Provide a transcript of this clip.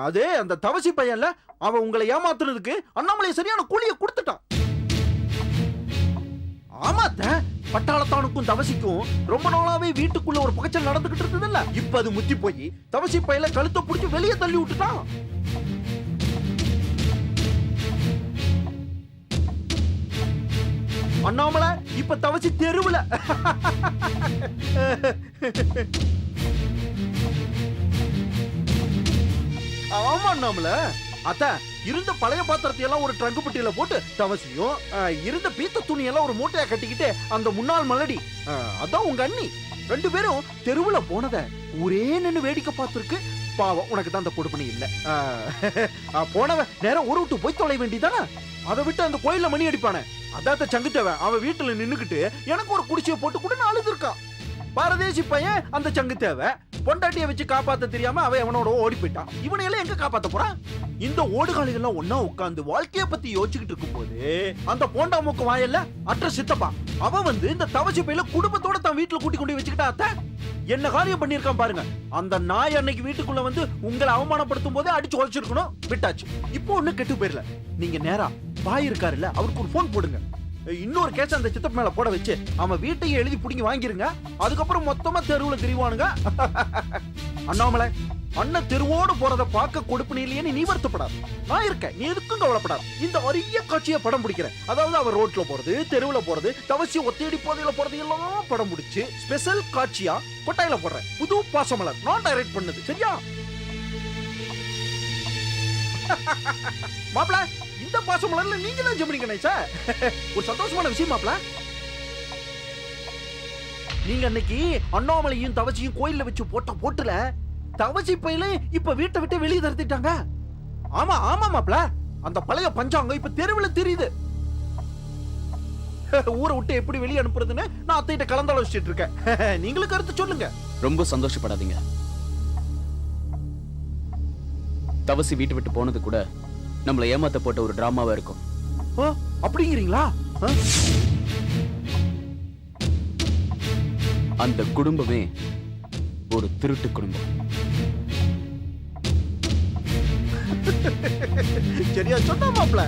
அது அந்த தவசி பையன்ல அவன் உங்களை ஏமாத்துறதுக்கு அண்ணாமலை சரியான கூலியை கொடுத்துட்டான். ஆமாத்த, பட்டாளத்தானுக்கும் தவசிக்கும் ரொம்ப நாளாவே வீட்டுக்குள்ள ஒரு பகச்சல் நடந்துகிட்டு இருந்ததுல்ல, இப்ப அது முத்தி போய் தவசி பையல கழுத்தை பிடிச்சி வெளியே தள்ளி விட்டுட்டான். அண்ணாமலை இப்ப தவசி தெருவுல. ஆமா அண்ணாமலை, அத்த இருந்த பழைய பாத்திரத்தை எல்லாம் ஒரு ட்ரங்க் பெட்டியில போட்டு தவசியும் இருந்த பீத்த துணி எல்லாம் ஒரு மூட்டையா கட்டிக்கிட்டு அந்த முன்னாள் மலடி அதான் உங்க அண்ணி 2 பேரும் தெருவுல போனத ஊரே நின்னு வேடிக்கை பார்த்திருக்கு. பாவம், உனக்கு தான் அந்த கொடுப்பணி இல்ல. போனவ நேரம் ஊரு விட்டு போய் தொலை வேண்டியதானே. அதை விட்டு அந்த கோயில்ல மணி அடிப்பானே அதாத்த சங்குத்தவன் அவன் வீட்டுல நின்னுக்கிட்டு எனக்கு ஒரு குடிசையை போட்டு கூட அழுது இருக்கான். பரதேசி பையன் அந்த சங்குத்தேவை பொண்டாட்டிய வச்சு காப்பாத்த தெரியாம அவன் அவனோட ஓடி போயிட்டான். இவனையெல்லாம் எங்க காப்பாத்த போறான்? இந்த ஓடுகாலிகள் எல்லாம் ஒன்னா உட்கார்ந்து வாழ்க்கைய பத்தி யோசிச்சுக்கிட்டு இருக்கும் போது அந்த போண்டா மூக்கு வாயல்ல அற்ற சித்தப்பா அவன் வந்து இந்த தவசி பையில குடும்பத்தோட தான் வீட்டுல கூட்டி கொண்டு வச்சுக்கிட்டா. அத்த என்ன காரியம் பண்ணிருக்கான் பாருங்க. அந்த நாய் அன்னைக்கு வீட்டுக்குள்ள வந்து உங்களை அவமானப்படுத்தும் போதே அடிச்சு உழைச்சிருக்கணும், விட்டாச்சு. இப்போ ஒண்ணு கெட்டு போயிடல. நீங்க நேரா பாய் இருக்காருல்ல, அவருக்கு ஒரு போன் போடுங்க. இன்னொரு கேஸ் அந்த சித்தப்பு மேல போட வச்சு அவன் வீட்டையும் எழுதி புடிங்கி வாங்கிருங்க. அதுக்கப்புறம் மொத்தமா தெருவுல திரிவானுங்க. அண்ணாமலை அண்ணன் தெருவோடு போறத பார்க்க கொடுப்பினிலேயே நீ வருத்தப்படாது. நான் இருக்கேன், நீ எதுக்கும் கவலைப்படாது. இந்த அரிய காட்சியை படம் பிடிக்கிறேன். அதாவது அவர் ரோட்ல போறது, தெருவுல போறது, தவசி ஒத்தேடி போதையில போறது எல்லாம் படம் பிடிச்சு ஸ்பெஷல் காட்சியா கொட்டாயில போடுறேன். புது பாசமலர் நான் டைரக்ட் பண்ணது, சரியா? மாப்பிள, இந்த பாசமலர்ல நீங்க தான் ஜெமினி சார். ஒரு சந்தோஷமான விஷயம் மாப்பிள. நீங்க அன்னைக்கு அண்ணாமலையும் தவசியும் கோயில்ல வச்சு போட்ட போட்டுல தவசி பையில இப்ப வீட்டை விட்டு வெளியே தரத்திட்டாங்க. ஆமா ஆமா மாப்பிள, அந்த பழைய பஞ்சாங்கம் இப்ப தெருவுல தெரியுது. ஊரை விட்டு எப்படி வெளியே அனுப்புறதுன்னு நான் அத்தைகிட்ட கலந்தாலோசிச்சுட்டு இருக்கேன். நீங்களும் கருத்து சொல்லுங்க. ரொம்ப சந்தோஷப்படாதீங்க. தவசி வீட்டு விட்டு போனது கூட நம்மளை ஏமாத்த போட்ட ஒரு டிராமாவா இருக்கும். அப்படிங்கிறீங்களா? அந்த குடும்பமே ஒரு திருட்டு குடும்பம். சரியா சொன்னா மாப்ள.